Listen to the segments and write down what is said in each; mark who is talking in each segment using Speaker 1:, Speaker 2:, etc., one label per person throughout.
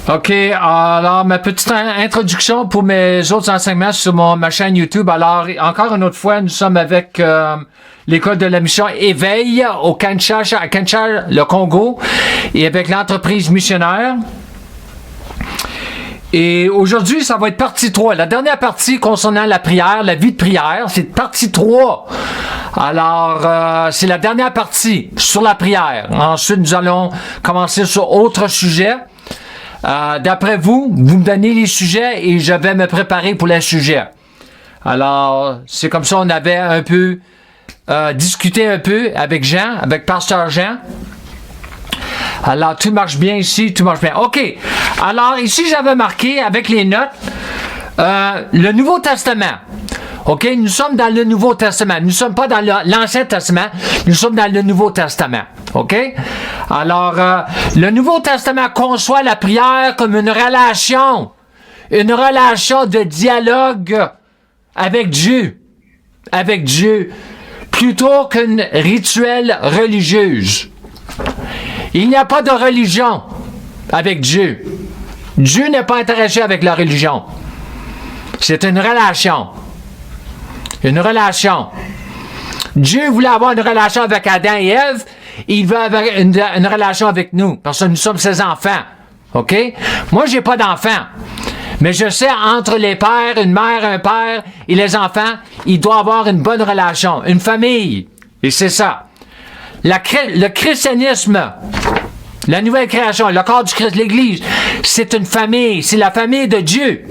Speaker 1: OK, alors ma petite introduction pour mes autres enseignements sur ma chaîne YouTube. Alors, encore une autre fois, nous sommes avec l'école de la mission Éveil au Kinshasa, à Kinshasa, le Congo, et avec l'entreprise missionnaire. Et aujourd'hui, ça va être partie 3. La dernière partie concernant la prière, la vie de prière, c'est partie 3. Alors, c'est la dernière partie sur la prière. Ensuite, nous allons commencer sur autre sujet. D'après vous, vous me donnez les sujets et je vais me préparer pour les sujets. Alors, c'est comme ça on avait un peu discuté un peu avec Jean, avec Pasteur Jean. Alors, tout marche bien ici, tout marche bien. OK. Alors, ici, j'avais marqué avec les notes le Nouveau Testament. OK? Nous sommes dans le Nouveau Testament. Nous ne sommes pas dans l'Ancien Testament. Nous sommes dans le Nouveau Testament. OK? Alors, le Nouveau Testament conçoit la prière comme une relation de dialogue avec Dieu, plutôt qu'une rituel religieuse. Il n'y a pas de religion avec Dieu. Dieu n'est pas intéressé avec la religion. C'est une relation. Une relation. Dieu voulait avoir une relation avec Adam et Ève. Il veut avoir une relation avec nous, parce que nous sommes ses enfants. OK? Moi, j'ai pas d'enfants. Mais je sais, entre les pères, une mère, un père et les enfants, il doit avoir une bonne relation, une famille. Et c'est ça. Le christianisme, la nouvelle création, le corps du Christ, l'Église, c'est une famille. C'est la famille de Dieu.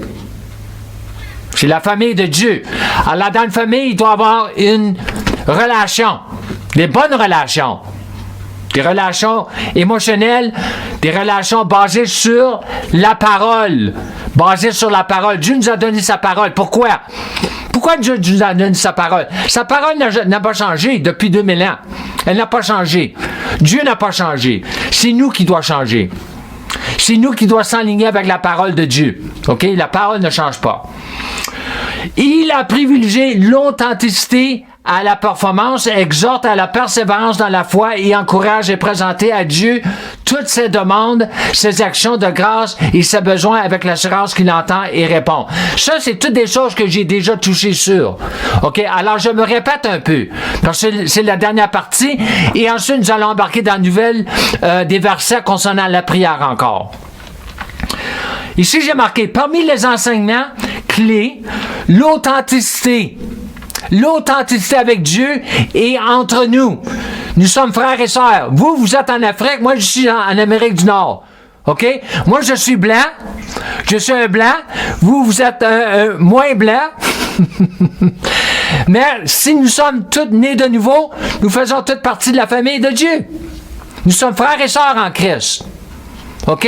Speaker 1: C'est la famille de Dieu. Alors, dans une famille, il doit y avoir une relation. Des bonnes relations. Des relations émotionnelles, des relations basées sur la parole. Basées sur la parole. Dieu nous a donné sa parole. Pourquoi? Pourquoi Dieu nous a donné sa parole? Sa parole n'a pas changé depuis 2000 ans. Elle n'a pas changé. Dieu n'a pas changé. C'est nous qui doit changer. C'est nous qui doit s'aligner avec la parole de Dieu. OK? La parole ne change pas. Il a privilégié l'authenticité à la performance, exhorte à la persévérance dans la foi et encourage et présenter à Dieu toutes ses demandes, ses actions de grâce et ses besoins avec l'assurance qu'il entend et répond. Ça, c'est toutes des choses que j'ai déjà touchées sur. OK? Alors, je me répète un peu, parce que c'est la dernière partie, et ensuite, nous allons embarquer dans la nouvelle des versets concernant la prière encore. Ici, j'ai marqué, parmi les enseignements clés, l'authenticité. L'authenticité avec Dieu et entre nous. Nous sommes frères et sœurs. Vous, vous êtes en Afrique. Moi, je suis en Amérique du Nord. OK? Moi, je suis blanc. Je suis un blanc. Vous, vous êtes un moins blanc. Mais si nous sommes tous nés de nouveau, nous faisons toute partie de la famille de Dieu. Nous sommes frères et sœurs en Christ. OK?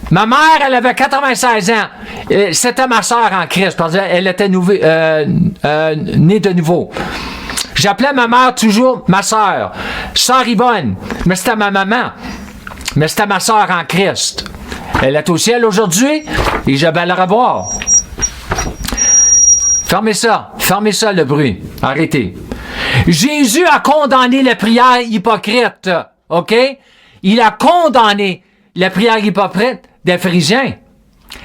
Speaker 1: Ma mère, elle avait 96 ans. C'était ma sœur en Christ, parce qu'elle était née de nouveau. J'appelais ma mère toujours ma sœur. Sœur Yvonne. Mais c'était ma maman. Mais c'était ma sœur en Christ. Elle est au ciel aujourd'hui et je vais la revoir. Fermez ça le bruit. Arrêtez. Jésus a condamné les prières hypocrites. OK? Il a condamné les prières hypocrites des pharisiens,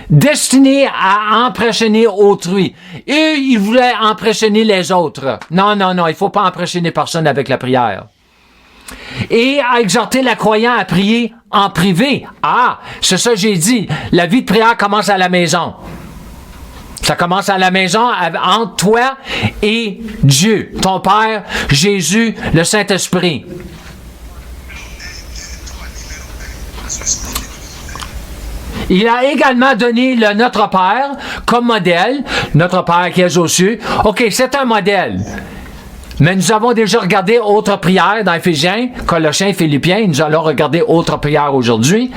Speaker 1: destinés à impressionner autrui. Eux, ils voulaient impressionner les autres. Non, il ne faut pas impressionner personne avec la prière. Et à exhorter les croyants à prier en privé. Ah, c'est ça que j'ai dit. La vie de prière commence à la maison. Ça commence à la maison entre toi et Dieu, ton Père, Jésus, le Saint-Esprit. Il a également donné le Notre Père comme modèle. Notre Père qui est aux cieux. OK, c'est un modèle. Mais nous avons déjà regardé autres prières dans Éphésiens, Colossiens, Philippiens. Nous allons regarder autres prières aujourd'hui.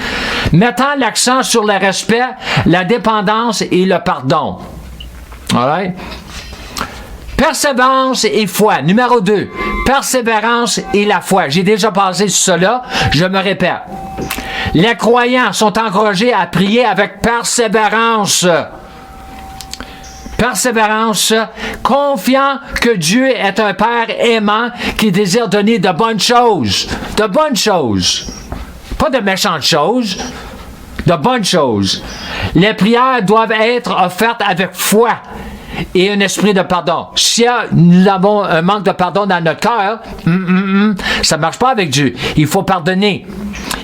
Speaker 1: Mettant l'accent sur le respect, la dépendance et le pardon. All right? Persévérance et foi. Numéro 2. Persévérance et la foi. J'ai déjà passé sur cela. Je me répète. Les croyants sont encouragés à prier avec persévérance. Persévérance, confiant que Dieu est un Père aimant qui désire donner de bonnes choses. De bonnes choses. Pas de méchantes choses. de bonnes choses. Les prières doivent être offertes avec foi et un esprit de pardon. Si nous avons un manque de pardon dans notre cœur, ça ne marche pas avec Dieu. Il faut pardonner.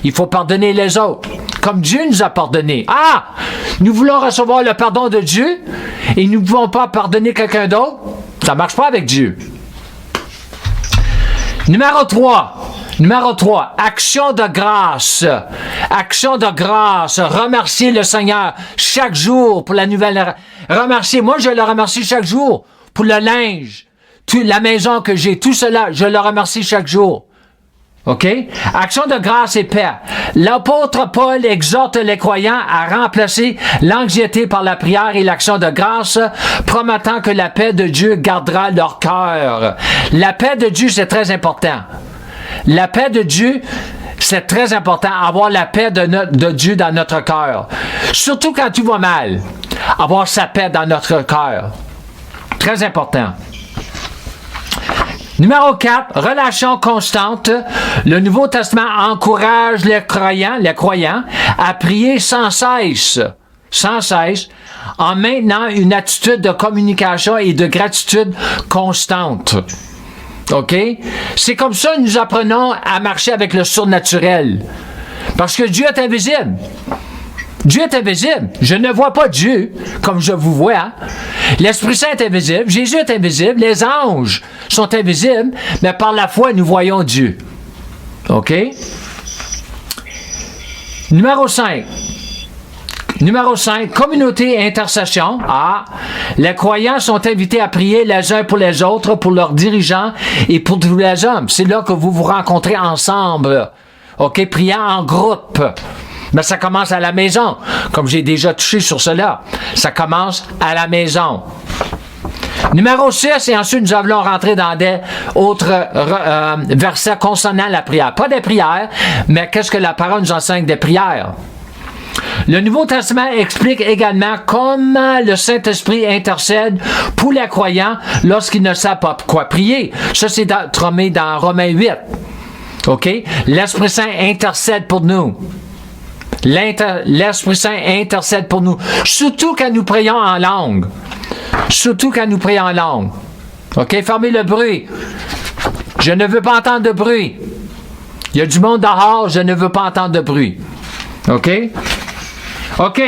Speaker 1: Il faut pardonner les autres, comme Dieu nous a pardonné. Ah! Nous voulons recevoir le pardon de Dieu et nous ne pouvons pas pardonner quelqu'un d'autre. Ça ne marche pas avec Dieu. Numéro 3, action de grâce. Action de grâce. Remercier le Seigneur chaque jour pour la nouvelle... Remercier. Moi, je le remercie chaque jour pour le linge, la maison que j'ai, tout cela, je le remercie chaque jour. OK? Action de grâce et paix. L'apôtre Paul exhorte les croyants à remplacer l'anxiété par la prière et l'action de grâce, promettant que la paix de Dieu gardera leur cœur. La paix de Dieu, c'est très important. La paix de Dieu, c'est très important, avoir la paix de Dieu dans notre cœur. Surtout quand tout va mal, avoir sa paix dans notre cœur. Très important. Numéro 4, relation constante. Le Nouveau Testament encourage les croyants à prier sans cesse, en maintenant une attitude de communication et de gratitude constante. OK? C'est comme ça que nous apprenons à marcher avec le surnaturel. Parce que Dieu est invisible. Dieu est invisible. Je ne vois pas Dieu comme je vous vois. L'Esprit Saint est invisible. Jésus est invisible. Les anges sont invisibles. Mais par la foi, nous voyons Dieu. OK? Numéro 5, communauté et intercession. Ah, les croyants sont invités à prier les uns pour les autres, pour leurs dirigeants et pour tous les hommes. C'est là que vous vous rencontrez ensemble. OK? Priant en groupe. Mais ça commence à la maison, comme j'ai déjà touché sur cela. Ça commence à la maison. Numéro 6, et ensuite nous allons rentrer dans des autres versets concernant la prière. Pas des prières, mais qu'est-ce que la parole nous enseigne des prières? Le Nouveau Testament explique également comment le Saint-Esprit intercède pour les croyants lorsqu'ils ne savent pas quoi prier. Ça, c'est tromé dans Romains 8. OK? L'Esprit Saint intercède pour nous. L'Esprit Saint intercède pour nous. Surtout quand nous prions en langue. OK? Fermez le bruit. Je ne veux pas entendre de bruit. Il y a du monde dehors, je ne veux pas entendre de bruit. OK? OK.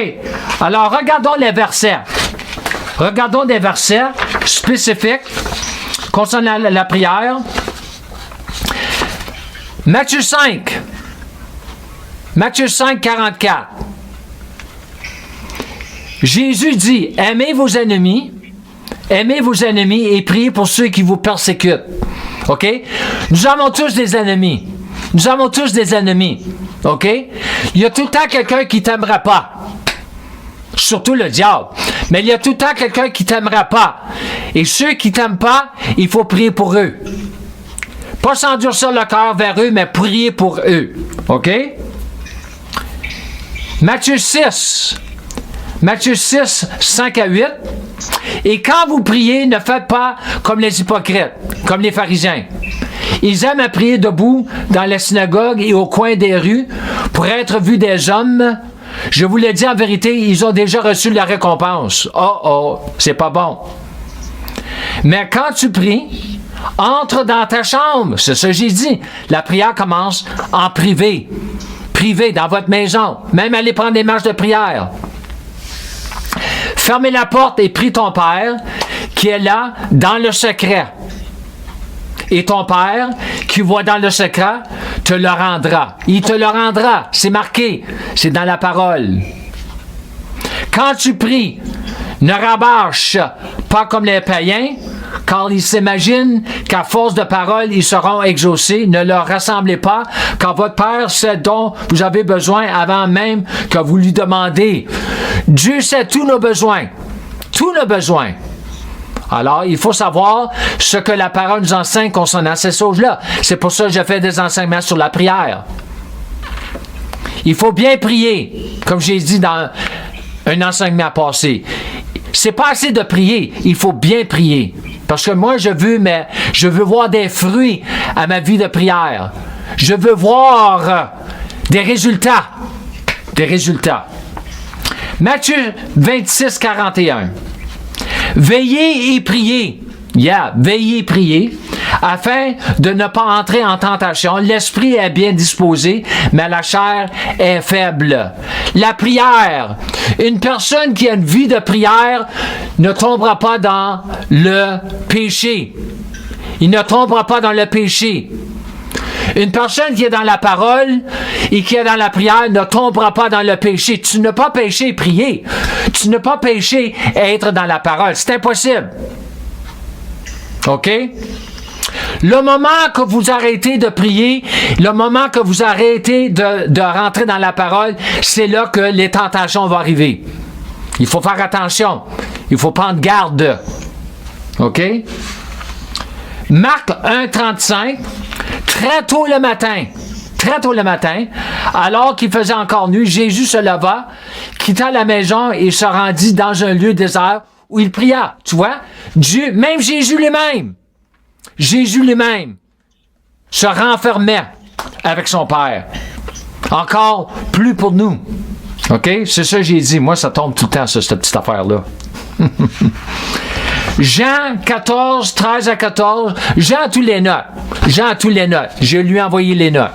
Speaker 1: Alors, regardons les versets. Regardons des versets spécifiques concernant la prière. Matthieu 5, 44. Jésus dit, aimez vos ennemis et priez pour ceux qui vous persécutent. OK? Nous avons tous des ennemis. OK? Il y a tout le temps quelqu'un qui t'aimera pas. Surtout le diable. Mais il y a tout le temps quelqu'un qui t'aimera pas. Et ceux qui t'aiment pas, il faut prier pour eux. Pas s'endurcir le cœur vers eux, mais prier pour eux. OK? Matthieu 6, 5 à 8. Et quand vous priez, ne faites pas comme les hypocrites, comme les pharisiens. Ils aiment à prier debout dans les synagogues et au coin des rues pour être vus des hommes. Je vous l'ai dit en vérité, ils ont déjà reçu la récompense. Oh, c'est pas bon. Mais quand tu pries, entre dans ta chambre. C'est ce que j'ai dit. La prière commence en privé. Privé, dans votre maison. Même aller prendre des marches de prière. Fermez la porte et prie ton Père qui est là dans le secret. Et ton Père qui voit dans le secret te le rendra. Il te le rendra. C'est marqué. C'est dans la parole. Quand tu pries, ne rabâche pas comme les païens, car ils s'imaginent qu'à force de paroles, ils seront exaucés. Ne leur rassemblez pas, car votre Père sait dont vous avez besoin avant même que vous lui demandez. Dieu sait tous nos besoins. Tous nos besoins. Alors, il faut savoir ce que la parole nous enseigne concernant ces choses-là. C'est pour ça que je fais des enseignements sur la prière. Il faut bien prier, comme j'ai dit dans un enseignement passé. C'est pas assez de prier, il faut bien prier. Parce que moi, je veux voir des fruits à ma vie de prière. Je veux voir des résultats. des résultats. Matthieu 26, 41. Veillez et priez. Veillez et priez, afin de ne pas entrer en tentation. L'esprit est bien disposé, mais la chair est faible. La prière. Une personne qui a une vie de prière ne tombera pas dans le péché. Il ne tombera pas dans le péché. Une personne qui est dans la parole et qui est dans la prière ne tombera pas dans le péché. Tu ne peux pas pécher et prier. Tu ne peux pas pécher et être dans la parole. C'est impossible. OK? Le moment que vous arrêtez de prier, le moment que vous arrêtez de rentrer dans la parole, c'est là que les tentations vont arriver. Il faut faire attention. Il faut prendre garde. OK? Marc 1,35, très tôt le matin, alors qu'il faisait encore nuit, Jésus se leva, quitta la maison et se rendit dans un lieu désert où il pria. Tu vois? Dieu, même Jésus lui-même, se renfermait avec son Père. Encore plus pour nous. OK? C'est ça que j'ai dit. Moi, ça tombe tout le temps, cette petite affaire-là. Jean 14, 13 à 14. Jean a tous les notes. Je lui ai envoyé les notes.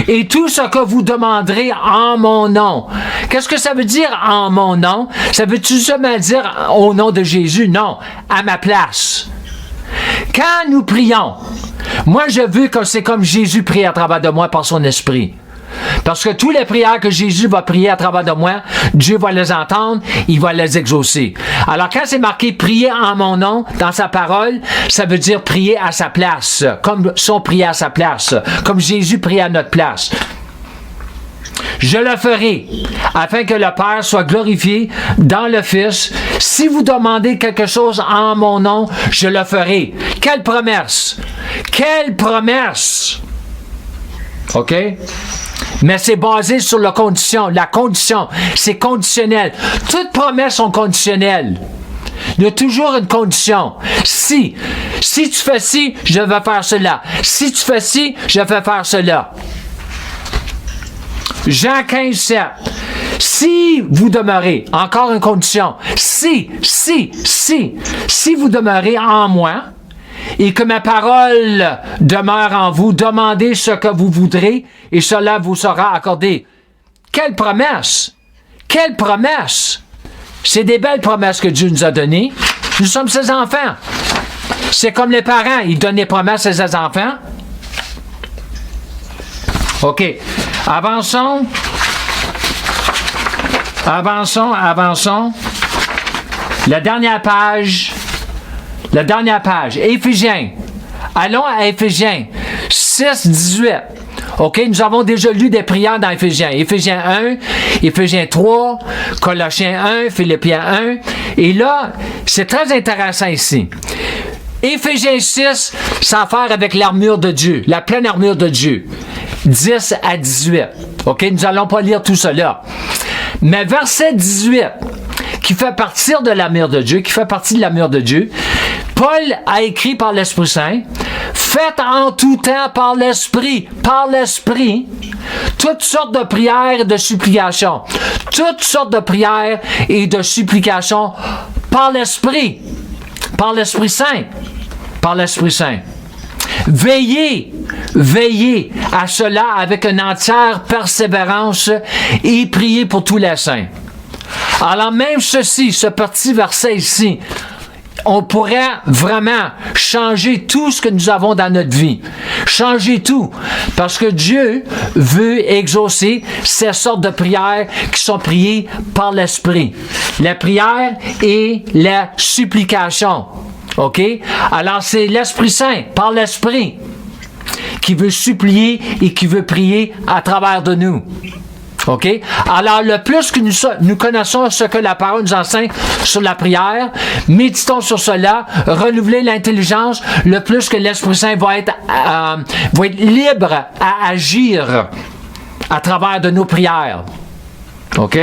Speaker 1: Et tout ce que vous demanderez en mon nom. Qu'est-ce que ça veut dire en mon nom? Ça veut-tu seulement dire au nom de Jésus? Non, à ma place. Quand nous prions, moi je veux que c'est comme Jésus prie à travers de moi par son esprit. Parce que toutes les prières que Jésus va prier à travers de moi, Dieu va les entendre, il va les exaucer. Alors quand c'est marqué prier en mon nom dans sa parole, ça veut dire prier à sa place, comme si on priait à sa place, comme Jésus prie à notre place. Je le ferai, afin que le Père soit glorifié dans le Fils. Si vous demandez quelque chose en mon nom, je le ferai. Quelle promesse! Quelle promesse! OK? Mais c'est basé sur la condition. La condition, c'est conditionnel. Toutes promesses sont conditionnelles. Il y a toujours une condition. Si tu fais ci, je vais faire cela. Si tu fais ci, je vais faire cela. Jean 15, 7. Si vous demeurez, encore une condition, si vous demeurez en moi, et que ma parole demeure en vous, demandez ce que vous voudrez, et cela vous sera accordé. Quelle promesse! Quelle promesse! C'est des belles promesses que Dieu nous a données. Nous sommes ses enfants. C'est comme les parents, ils donnent des promesses à ses enfants. OK. Avançons. La dernière page. Éphésiens. Allons à Éphésiens 6, 18. OK, nous avons déjà lu des prières dans Éphésiens. Éphésiens 1, Éphésiens 3, Colossiens 1, Philippiens 1. Et là, c'est très intéressant ici. Éphésiens 6, ça a à faire avec l'armure de Dieu, la pleine armure de Dieu. 10 à 18. OK, nous n'allons pas lire tout cela. Mais verset 18, qui fait partie de l'armure de Dieu, Paul a écrit par l'Esprit Saint, faites en tout temps par l'Esprit, toutes sortes de prières et de supplications. Toutes sortes de prières et de supplications par l'Esprit Saint. Veillez à cela avec une entière persévérance et priez pour tous les saints. Alors même ce petit verset ici, on pourrait vraiment changer tout ce que nous avons dans notre vie. Changer tout. Parce que Dieu veut exaucer ces sortes de prières qui sont priées par l'Esprit. La prière et la supplication. OK? Alors, c'est l'Esprit Saint, par l'Esprit, qui veut supplier et qui veut prier à travers de nous. OK? Alors, le plus que nous connaissons ce que la parole nous enseigne sur la prière, méditons sur cela, renouveler l'intelligence, le plus que l'Esprit Saint va être libre à agir à travers de nos prières. OK?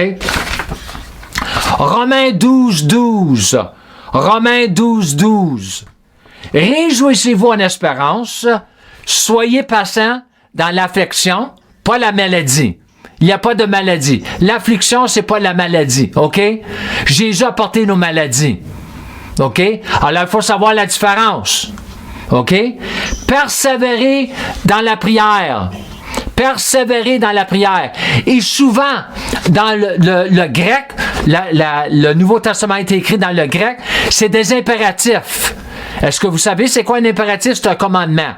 Speaker 1: Romains 12, 12. Réjouissez-vous en espérance, soyez patients dans l'affliction, pas la maladie. Il n'y a pas de maladie. L'affliction, c'est pas la maladie, OK? Jésus a porté nos maladies, OK? Alors, il faut savoir la différence, OK? Persévérer dans la prière. Persévérer dans la prière. Et souvent, dans le grec, le Nouveau Testament a été écrit dans le grec, c'est des impératifs. Est-ce que vous savez c'est quoi un impératif? C'est un commandement.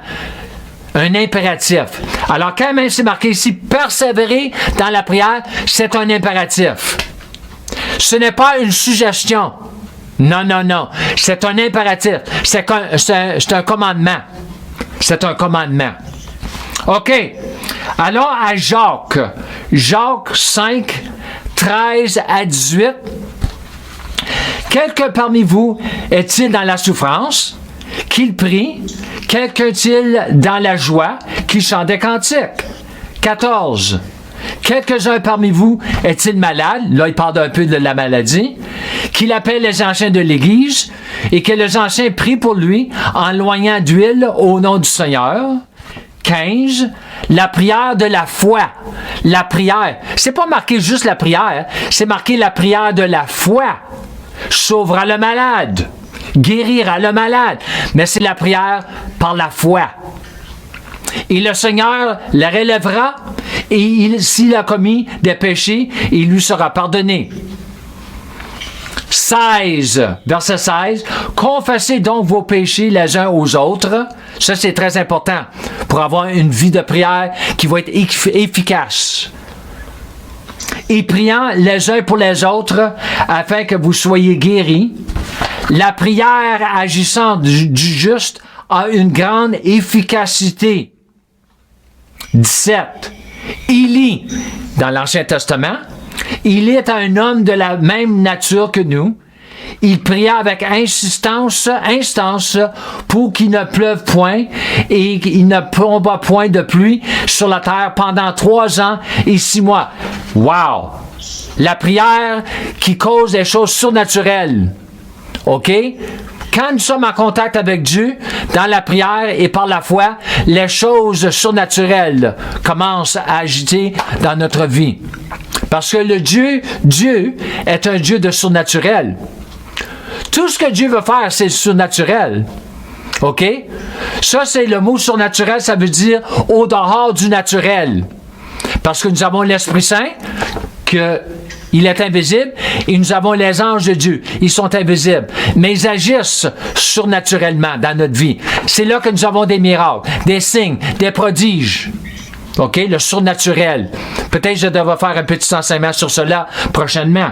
Speaker 1: Un impératif. Alors, quand même c'est marqué ici, persévérer dans la prière, c'est un impératif. Ce n'est pas une suggestion. Non, non, non. C'est un impératif. C'est un commandement. C'est un commandement. OK. Allons à Jacques. Jacques 5, 13 à 18. Quelqu'un parmi vous est-il dans la souffrance? Qu'il prie. Quelqu'un est-il dans la joie? Qu'il chante des cantiques. 14. Quelques-uns parmi vous est-il malade? Là, il parle un peu de la maladie. Qu'il appelle les anciens de l'Église et que les anciens prient pour lui en loignant d'huile au nom du Seigneur. 15. La prière de la foi. La prière. C'est pas marqué juste la prière, c'est marqué la prière de la foi. Sauvera le malade. Guérira le malade. Mais c'est la prière par la foi. Et le Seigneur la relèvera et s'il a commis des péchés, il lui sera pardonné. 16, verset 16. Confessez donc vos péchés les uns aux autres. Ça, c'est très important pour avoir une vie de prière qui va être efficace. Et priant les uns pour les autres afin que vous soyez guéris. La prière agissant du juste a une grande efficacité. 17. Élie, dans l'Ancien Testament, il est un homme de la même nature que nous. Il pria avec instance, pour qu'il ne pleuve point et qu'il ne tombe point de pluie sur la terre pendant 3 ans et 6 mois. Wow! La prière qui cause des choses surnaturelles. OK? Quand nous sommes en contact avec Dieu, dans la prière et par la foi, les choses surnaturelles commencent à agiter dans notre vie. Parce que Dieu est un Dieu de surnaturel. Tout ce que Dieu veut faire, c'est le OK? Ça, c'est le mot surnaturel, ça veut dire au dehors du naturel. Parce que nous avons l'Esprit Saint, il est invisible, et nous avons les anges de Dieu. Ils sont invisibles, mais ils agissent surnaturellement dans notre vie. C'est là que nous avons des miracles, des signes, des prodiges. OK? Le surnaturel. Peut-être que je devrais faire un petit enseignement sur cela prochainement.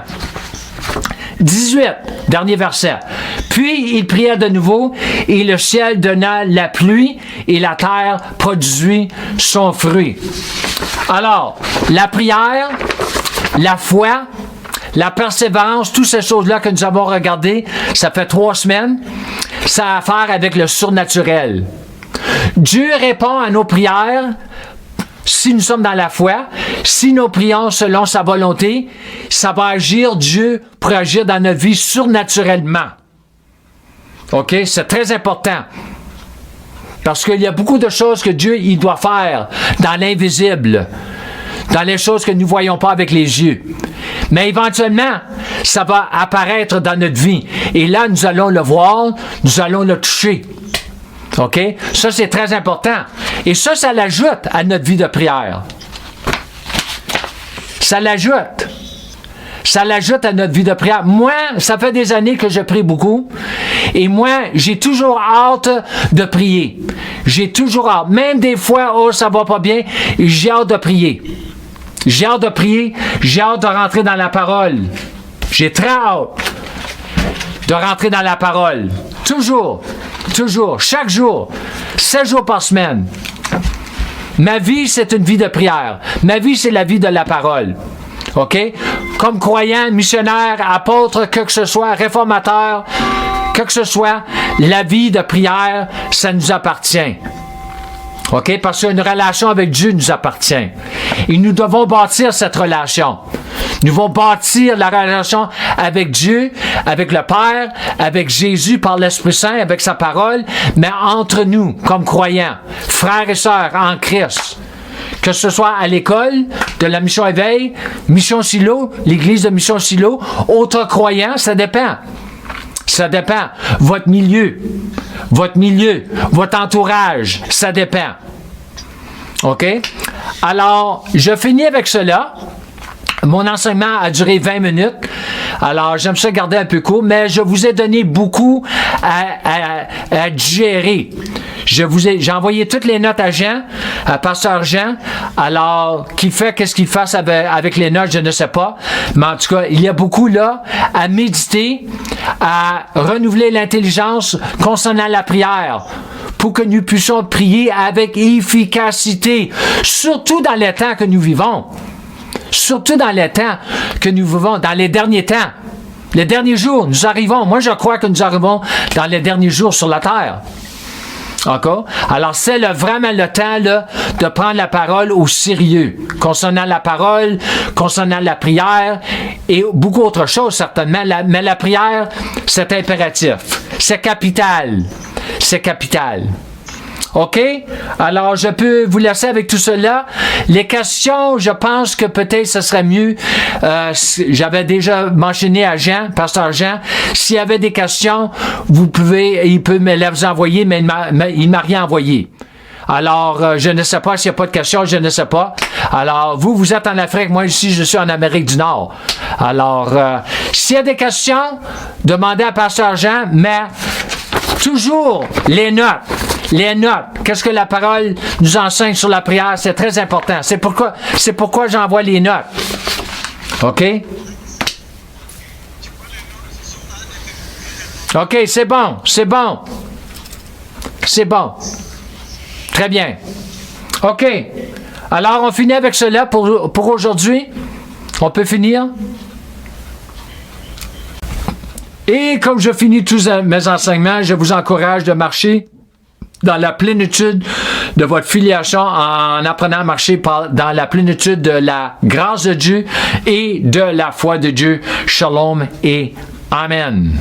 Speaker 1: 18, dernier verset. Puis il pria de nouveau, et le ciel donna la pluie, et la terre produisit son fruit. Alors, la prière, la foi, la persévérance, toutes ces choses-là que nous avons regardées, ça fait 3 semaines, ça a à faire avec le surnaturel. Dieu répond à nos prières si nous sommes dans la foi, si nous prions selon sa volonté, ça va agir, Dieu pour agir dans notre vie surnaturellement. OK? C'est très important. Parce qu'il y a beaucoup de choses que Dieu il doit faire dans l'invisible, dans les choses que nous ne voyons pas avec les yeux. Mais éventuellement, ça va apparaître dans notre vie. Et là, nous allons le voir, nous allons le toucher. OK? Ça, c'est très important. Et ça l'ajoute à notre vie de prière. Ça l'ajoute. Ça l'ajoute à notre vie de prière. Moi, ça fait des années que je prie beaucoup. Et moi, j'ai toujours hâte de prier. J'ai toujours hâte. Même des fois, ça va pas bien, j'ai hâte de prier. J'ai hâte de prier. J'ai hâte de rentrer dans la parole. J'ai très hâte de rentrer dans la parole. Toujours. Toujours. Chaque jour. 7 jours par semaine. Ma vie, c'est une vie de prière. Ma vie, c'est la vie de la parole. OK? Comme croyant, missionnaire, apôtre, que ce soit, réformateur, que ce soit, la vie de prière, ça nous appartient. OK? Parce qu'une relation avec Dieu nous appartient. Et nous devons bâtir cette relation. Nous devons bâtir la relation avec Dieu, avec le Père, avec Jésus par l'Esprit Saint, avec sa parole, mais entre nous, comme croyants, frères et sœurs en Christ. que ce soit à l'école de la Mission Éveil, Mission Silo, l'église de Mission Silo, autres croyants, ça dépend. Ça dépend. Votre milieu, votre entourage, ça dépend. OK? Alors, je finis avec cela. Mon enseignement a duré 20 minutes. Alors, j'aime ça garder un peu court, mais je vous ai donné beaucoup à digérer. J'ai envoyé toutes les notes à Jean, à Pasteur Jean. Alors, qu'est-ce qu'il fasse avec les notes, je ne sais pas. Mais en tout cas, il y a beaucoup là à méditer, à renouveler l'intelligence concernant la prière, pour que nous puissions prier avec efficacité, surtout dans les temps que nous vivons. Surtout dans les temps que nous vivons, dans les derniers temps. Les derniers jours, nous arrivons. Moi, je crois que nous arrivons dans les derniers jours sur la terre. Encore? Alors, c'est vraiment le temps là, de prendre la parole au sérieux, concernant la parole, concernant la prière et beaucoup d'autres choses, certainement. Mais la prière, c'est impératif. C'est capital. C'est capital. OK? Alors, je peux vous laisser avec tout cela. Les questions, je pense que peut-être ce serait mieux. J'avais déjà mentionné à Jean, Pasteur Jean, s'il y avait des questions, il peut me les envoyer, mais il m'a rien envoyé. Alors, je ne sais pas s'il n'y a pas de questions, je ne sais pas. Alors, vous êtes en Afrique, moi ici, je suis en Amérique du Nord. Alors, s'il y a des questions, demandez à Pasteur Jean, mais toujours les notes. Les notes. Qu'est-ce que la parole nous enseigne sur la prière? C'est très important. C'est pourquoi j'envoie les notes. OK? OK, c'est bon. C'est bon. C'est bon. Très bien. OK. Alors, on finit avec cela pour aujourd'hui. On peut finir? Et comme je finis tous mes enseignements, je vous encourage de marcher dans la plénitude de votre filiation en apprenant à marcher dans la plénitude de la grâce de Dieu et de la foi de Dieu. Shalom et Amen.